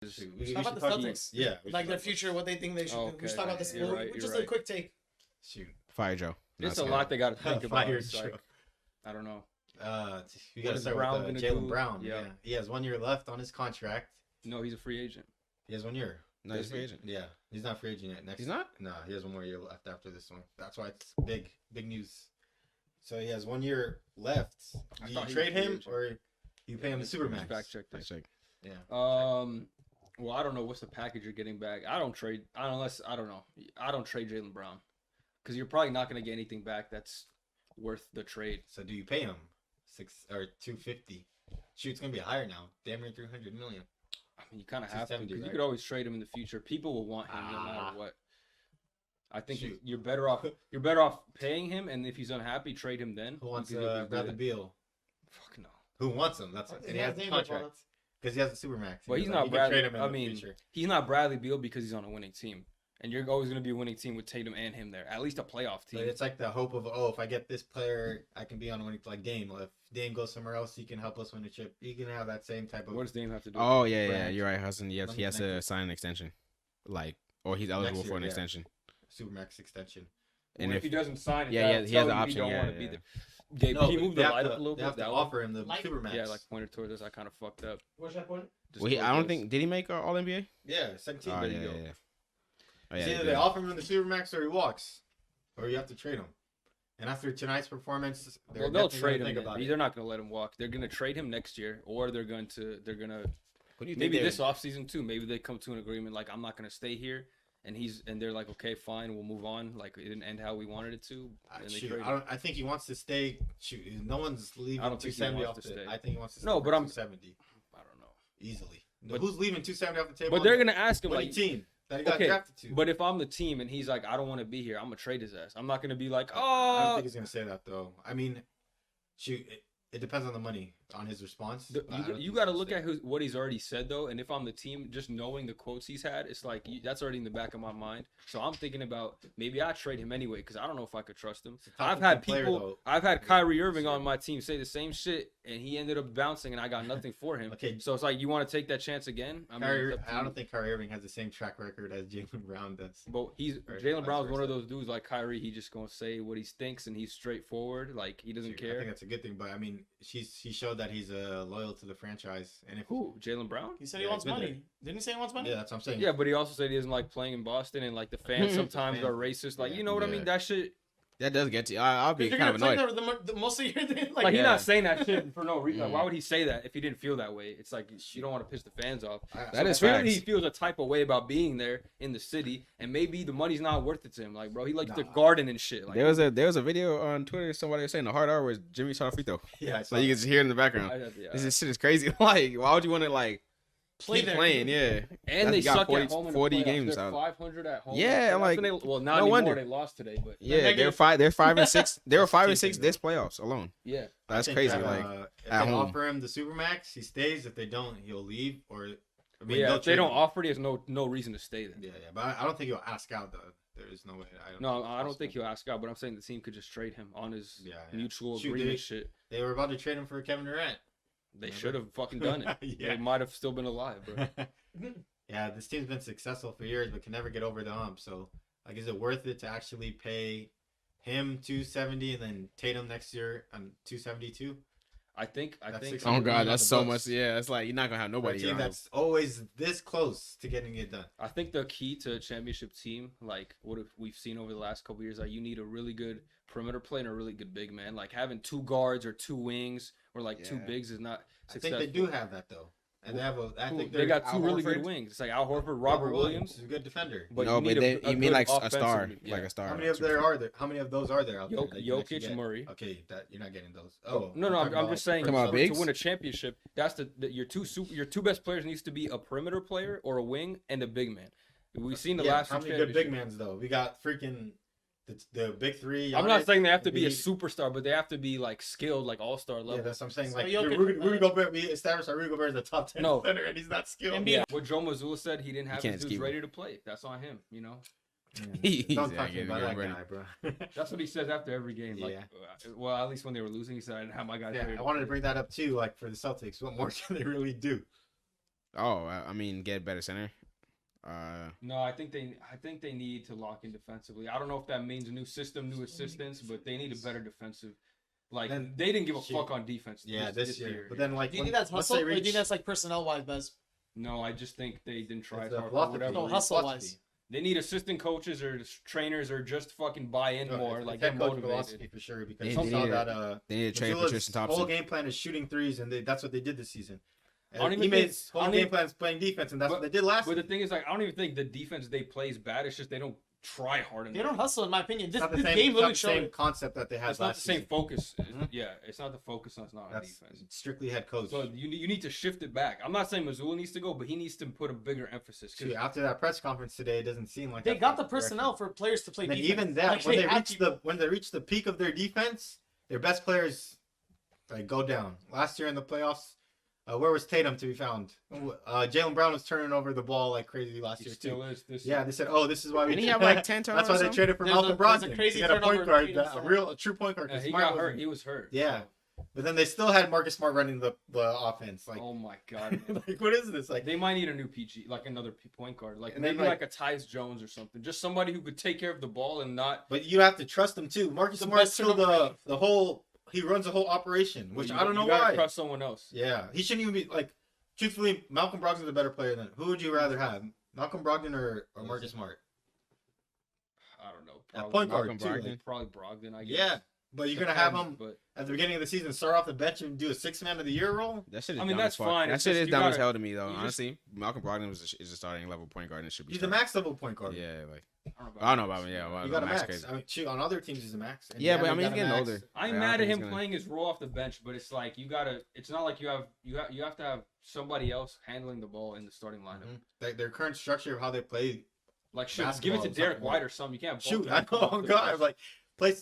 We Should talk about the Celtics. Yeah. Like their future, what they think they should do. We should talk about this. Just a quick take. Shoot. Fire Joe. There's a lot they got to think about. Fire It's Joe. like, I don't know. You got to is start Brown with gonna Jalen do? Brown. Yeah. Yeah. He has 1 year left on his contract. No, he's a free agent. He has 1 year. No, he's free agent. Yeah. He's not free agent yet. Next. He's not? No, he has 1 more year left after this one. That's why it's big news. So he has 1 year left. Do you trade him or you pay him the supermax? Fact check this. Yeah. Well, I don't know what's the package you're getting back. I don't trade Jalen Brown because you're probably not going to get anything back that's worth the trade. So do you pay him $250? Shoot, it's gonna be higher now. Damn near 300 million. I mean, you kind of have to because right? you could always trade him in the future. People will want him no matter what. I think Shoot. you're better off. You're better off paying him, and if he's unhappy, trade him then. Who wants because he'll be Bradley good. Beal? Fuck no. Who wants him? That's what, and he has the contract because he has the supermax. But he's He not can Bradley. trade him in I the mean, future. he's not Bradley Beal because he's on a winning team, and you're always going to be a winning team with Tatum and him there. At least a playoff team. But it's like the hope of if I get this player, I can be on a winning like Dame. If Dame goes somewhere else, he can help us win the chip. He can have that same type of. What does Dame have to do? Oh yeah, Brand. you're right, Hassan. Yes, he has to sign an extension, or he's eligible for an extension. Supermax extension. And if he doesn't sign it, he has the option. Don't want to be there. Gabe, No, can you move the light up a little they bit? have to offer him the Light? supermax. Yeah, like pointed towards us. I kind of fucked up. Where's that point? Just Well, I towards don't us. think did he make All NBA? Yeah, 17. Oh there yeah, you go. yeah. Oh, It's yeah, either they they did. offer him the supermax or he walks, or you have to trade him. And after tonight's performance, they'll Well, they'll definitely trade gonna him. think about it. They're not going to let him walk. They're going to trade him next year, or they're going to What do you think maybe they- this offseason too. Maybe they come to an agreement like I'm not going to stay here, and they're like, okay, fine, we'll move on. Like it didn't end how we wanted it to. And they Shoot, trade him. I think he wants to stay. Shoot, no one's leaving I don't think he 270 wants off to the. stay. I think he wants to. No, stay but for I'm- 270 I don't know. easily. But- Who's leaving 270 off the table? But they're going to ask him Winning like, team that he got okay, drafted to. but if I'm the team and he's like, I don't want to be here, I'm gonna trade his ass. I'm not gonna be like, I don't oh. think he's gonna say that though. I mean, shoot, it depends on the money, on his response. but I don't think You he's got to gonna look say at what he's already said though, and if I'm the team, just knowing the quotes he's had, it's like that's already in the back of my mind. So I'm thinking about maybe I trade him anyway because I don't know if I could trust him. a top I've had 15 player, people, though. I've had Kyrie Irving on my team say the same shit, and he ended up bouncing, and I got nothing for him. Okay. So it's like you want to take that chance again? I mean, it's up to I you. don't think Kyrie Irving has the same track record as Jalen Brown does. But Or Jalen vice Brown's one of versa. those dudes like Kyrie. He just gonna say what he thinks, and he's straightforward. Like he doesn't Shoot, I care. think that's a good thing, but I mean, he showed that he's loyal to the franchise. And if Who? Jalen Brown? He said he Yeah, wants he's been money. Didn't he say he wants money? yeah, that's what I'm saying. Yeah, but he also said he doesn't like playing in Boston, and like the fans sometimes Fans. are racist. Like Yeah. you know what I mean? Yeah. That shit. That does get to you. I'll be You're kind gonna of play annoyed. the most of your thing. Like he's Yeah. not saying that shit for no reason. Like, Mm. why would he say that if he didn't feel that way? It's like you don't want to piss the fans off. That is Clearly, facts. he feels a type of way about being there in the city, and maybe the money's not worth it to him. Like, bro, he likes to Nah. garden and shit. Like, There was a video on Twitter. Somebody was saying the hard R was Jimmy shot a free throw. Yeah, I saw Like you that. can just hear it in the background. yeah. This shit is crazy. Like, why would you want to like Play keep there. playing? Yeah. And they He got suck 40 at home in 40 the playoffs. games They're out. 500 at home. Yeah, And like, well, not no anymore. wonder. They lost today, but Yeah, they're negative- 5 and 6. They were 5 and That's 6 cheating, this playoffs alone. yeah. That's I think crazy. that, Like if at they home. offer him the supermax, he stays. If they don't, he'll leave. Or I mean, Yeah, they'll if they trade don't him. offer it, there's no reason to stay there. Yeah, but I don't think he'll ask out though. There is no way. No, I don't possible. think he'll ask out, but I'm saying the team could just trade him on his Yeah, yeah. mutual Shoot, agreement shit. They were about to trade him for Kevin Durant. They Remember? should have fucking done it. Yeah. They might have still been alive, bro. Yeah, this team's been successful for years, but can never get over the hump. So, like, is it worth it to actually pay him 270 and then Tatum next year on 272? I think. That's think. 600 Oh on god, the that's so books. much. Yeah, it's like you're not gonna have For a nobody. team around him. that's always this close to getting it done. I think the key to a championship team, like what we've seen over the last couple years, like you need a really good perimeter play and a really good big man. Like having two guards or two wings or like two Yeah. bigs is not I successful. think they do have that though, and they have a. I think they got two Al really Horford- good wings. It's like Al Horford, Robert Williams. is a good defender. But No, you need but a you mean good like a star, offensive- like yeah. a star. How many of there are there? How many of those are there out there? that you can actually Jokic, get? Murray. Okay, that you're not getting those. No, I'm talking I'm about, just saying. Come on, to bigs. win a championship, that's your two best players needs to be a perimeter player or a wing and a big man. We've seen the last How two many good big championships. mans though? We got freaking the big three. I'm not Giannis, saying they have to be a Embiid. superstar, but they have to be like skilled, like all-star level. Yeah, that's what I'm saying. So Like Jokic- Rudy Gobert, we established that Rudy Gobert is a top 10 No. center, and he's not skilled. Embiid- Yeah, what Joe Mazzulla said, he didn't have can't his dudes scheme ready to play. That's on him, you know. He's Don't not talk to me getting about that ready. guy, bro. That's what he says after every game. Like, well, at least when they were losing, he said, "I didn't have my guys ready." Yeah, I wanted to bring that up too. Like for the Celtics, what more can they really do? Oh, I mean, get a better center. No, I think they need to lock in defensively. I don't know if that means a new system, new assistants, but they need a better defensive. Like then, they didn't give a fuck on defense. Yeah, this year. But then, like, do you think that's hustle, or do you think that's like personnel wise, Bez? No, I just think they didn't try as hard. Whatever. No, hustle wise. They need assistant coaches or trainers or just fucking buy in more. Like get motivated for sure because they need to trade for Tristan Thompson. Whole game plan is shooting threes, and that's what they did this season. He made whole game plan is playing defense, and that's what they did last. But the thing is, like, I don't even think the defense they play is bad. It's just they don't try hard enough. They don't hustle, in my opinion. This game really showed the same concept that they had last season. It's not the same focus. Mm-hmm. Yeah, it's not the focus. It's not on defense. Strictly head coach. So you need to shift it back. I'm not saying Mazzulla needs to go, but he needs to put a bigger emphasis. After that press conference today, it doesn't seem like they got the personnel for players to play defense. Even that, when they reach the peak of their defense, their best players go down. Last year in the playoffs, where was Tatum to be found? Jaylen Brown was turning over the ball like crazy last year still too. Is this yeah, they said, "Oh, this is why we." Didn't he have like 10 turnovers? That's why they traded for Malcolm Brogdon. Crazy he had a point guard, a true point guard. He got hurt. He was hurt. Yeah, but then they still had Marcus Smart running the offense. Like, oh my god, like what is this? Like, they might need a new PG, like another point guard, like maybe like a Tyus Jones or something, just somebody who could take care of the ball and not. But you have to trust him too. Marcus Smart's still the whole. He runs the whole operation, which I don't know why. You gotta trust someone else. Yeah, he shouldn't even be like. Truthfully, Malcolm Brogdon's a better player than who would you rather have, Malcolm Brogdon or Marcus Smart? I don't know. Probably point guard too. Like, probably Brogdon. I guess. Yeah, but you're gonna have him at the beginning of the season start off the bench and do a 6-man of the year role. That shit is that's fine. That shit is dumb as hell to me though. Honestly, Malcolm Brogdon is a starting level point guard and should be. He's a max level point guard. Yeah, like I don't know about him. Yeah, you got a max. Crazy. I mean, shoot, on other teams he's a max. Yeah, but I mean he's getting older. I'm mad at him playing his role off the bench, but it's like you gotta. It's not like you have to have somebody else handling the ball in the starting lineup. Mm-hmm. Their current structure of how they play, like give it to Derek White or something. You can't shoot. I know. Oh god, like.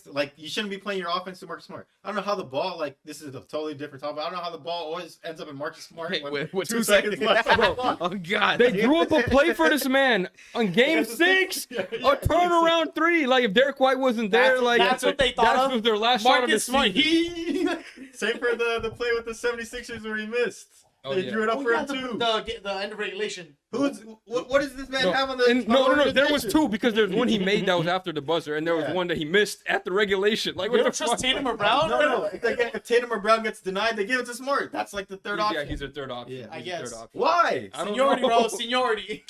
Like you shouldn't be playing your offense to Marcus Smart. I don't know how the ball this is a totally different topic. I don't know how the ball always ends up in Marcus Smart with 2 seconds left. Oh god, they drew up a play for this man on game 6, a turnaround 3. Like if Derek White wasn't there, that's what they thought of their last shot of the season. Same for the play with the 76ers where he missed. They drew it up for him too. The end of regulation. What does this man have on the? No. There was 2 because there's one he made that was after the buzzer, and there was one that he missed at the regulation. Like what the fuck? Tatum or Brown? No. If Tatum or Brown gets denied, they give it to Smart. That's like the third option. Yeah, he's their third option. Yeah, I guess. Why? Seniority, bro. Seniority.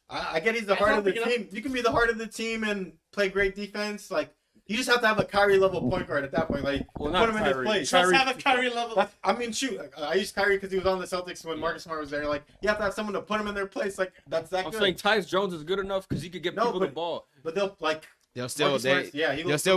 I get he's the heart of the team. You can be the heart of the team and play great defense, like. You just have to have a Kyrie level point guard at that point. Like, put him in his place. Just have a Kyrie level. I mean, shoot. I used Kyrie because he was on the Celtics when Marcus Smart was there. Like, you have to have someone to put him in their place. Like, that's that good. I'm saying Tyus Jones is good enough because he could get people the ball. But they'll still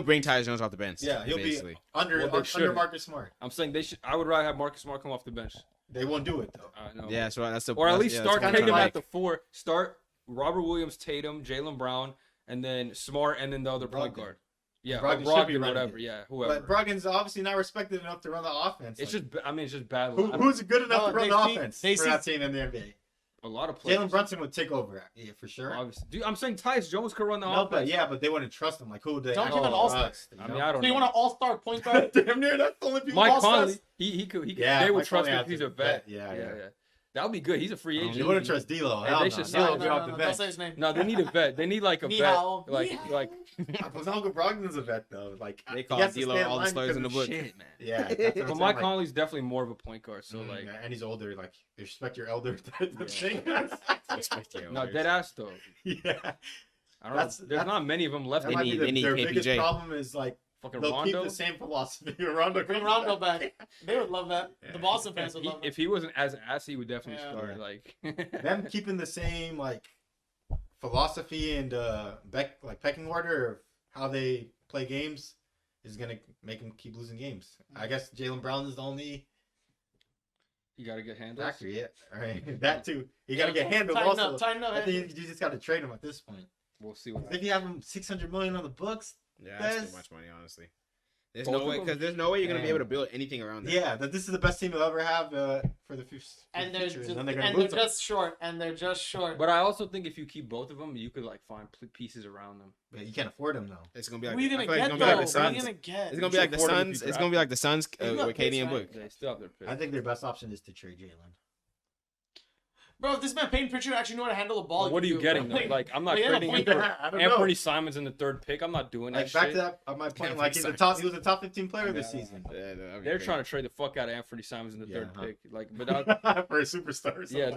bring Tyus Jones off the bench. Yeah, he'll be under Marcus Smart. I'm saying I would rather have Marcus Smart come off the bench. They won't do it though. No. Yeah, so that's the. Or at least start Tatum at the 4. Start Robert Williams, Tatum, Jaylen Brown, and then Smart, and then the other point guard. Yeah, Brogdon, whatever. Yeah, whoever. But Brogdon's obviously not respected enough to run the offense. It's just bad. Who's good enough to run the offense for that team in the NBA? A lot of players. Jalen Brunson would take over. Yeah, for sure. Obviously. Dude, I'm saying Tyus Jones could run the offense. But they wouldn't trust him. Like, who would they? Don't give an all-star. I mean, I don't know. So you want an all-star point guard? Damn near. That's the only people. Mike Conley. He could. Yeah, they would trust him if he's a vet. Yeah. That would be good. He's a free agent. You wouldn't trust D'Lo. They should sell him. Don't say his name. No, they need a vet. They need like a vet. Like. Malcolm Brogdon's a vet though. Like they call D'Lo all the slurs in the book. Shit, man. Yeah. But Mike Conley's definitely more of a point guard. So like, and he's older. Like, respect your elder. Respect your elders. No, dead ass though. Yeah. I don't know. There's not many of them left. They need their KPJ. biggest problem is like. Fucking They'll Rondo. keep the same philosophy. Rondo bring Rondo back. They would love that. The Boston fans would love that. If he wasn't as ass, he would definitely start. Like them keeping the same like philosophy and pecking order of how they play games is gonna make them keep losing games. I guess Jaylen Brown is the only. You gotta get handles. Factor, yeah. All right, that too. You gotta get handled also. I think you just gotta trade him at this point. We'll see what. If you have him $600 million on the books. Yeah, that's too much money, honestly. There's no way you're gonna be able to build anything around that. Yeah, that this is the best team you'll ever have for the future. And they're just short. But I also think if you keep both of them, you could like find pieces around them. But you can't afford them though. It's gonna be like It's gonna be like the Suns. It's gonna be like the Suns with KD and Book. They still have their pick. I think their best option is to trade Jalen. Bro, if this man Peyton Pritchard actually know how to handle the ball. What are you getting though? Like, I'm not trading him for Anthony Simons in the 3rd pick. I'm not doing that. Back to that, my point. Like, he was a top 15 player this season. They're trying to trade the fuck out of Anthony Simons in the 3rd pick. Like, but for a superstar. Yeah,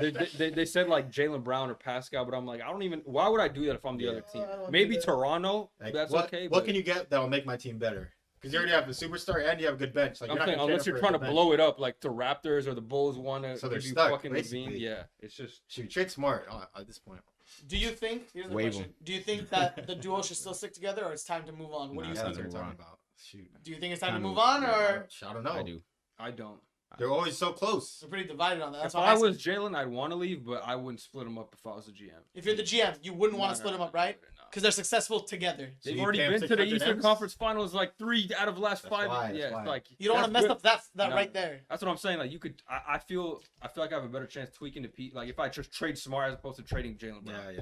they said like Jaylen Brown or Pascal, but I'm like, I don't even. Why would I do that if I'm the other team? Maybe Toronto. Like, that's okay. What can you get that'll make my team better? Because you already have the superstar and you have a good bench. Like, I'm saying, unless you're trying to blow it up, like the Raptors or the Bulls want to so they're give you stuck, fucking basically. Levine. Yeah, it's just trade smart at this point. Do you think? Here's the question. Do you think that the duo should still stick together, or it's time to move on? What do you think? Talking about? Shoot. Do you think it's time to move on, or I don't know. I do. I don't. They're always so close. We're pretty divided on that. That's if why I was Jalen, I'd want to leave, but I wouldn't split them up if I was the GM. If you're the GM, you wouldn't want to split them up, right? Because they're successful together. They've already been to the Eastern Conference Finals like 3 out of the last 5. Yeah, it's like you don't want to mess up that right there. That's what I'm saying. Like you could, I feel like I have a better chance tweaking the Pete. Like if I just trade Smart as opposed to trading Jaylen Brown. Yeah.